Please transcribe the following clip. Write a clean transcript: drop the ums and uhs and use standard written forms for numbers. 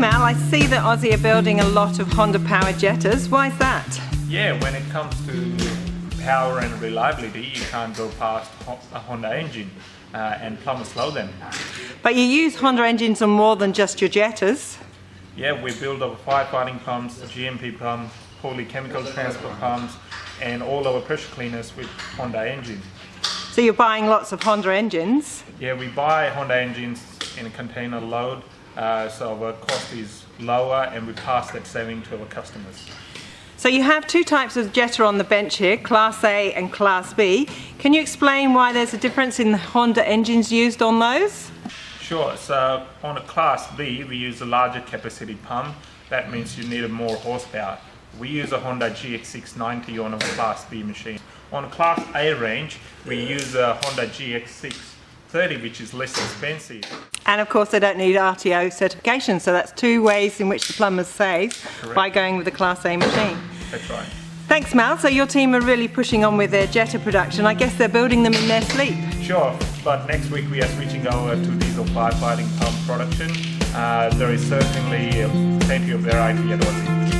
Mal, I see that Aussie are building a lot of Honda powered jetters. Why is that? Yeah, when it comes to power and reliability, you can't go past a Honda engine and plumbers slow them. But you use Honda engines on more than just your jetters. Yeah, we build our firefighting pumps, GMP pumps, polychemical transport pumps, and all our pressure cleaners with Honda engines. So you're buying lots of Honda engines? Yeah, we buy Honda engines in a container load, so our cost is lower and we pass that saving to our customers. So you have two types of jetter on the bench here, Class A and Class B. Can you explain why there's a difference in the Honda engines used on those? Sure, so on a Class B we use a larger capacity pump. That means you need more horsepower. We use a Honda GX690 on a Class B machine. On a Class A range we use a Honda GX630, which is less expensive. And of course they don't need RTO certification, so that's two ways in which the plumbers save. Correct. By going with the Class A machine. That's right. Thanks Mal, so your team are really pushing on with their jetter production. I guess they're building them in their sleep. Sure, but next week we are switching over to diesel firefighting pump production. There is certainly plenty of variety at Aussie.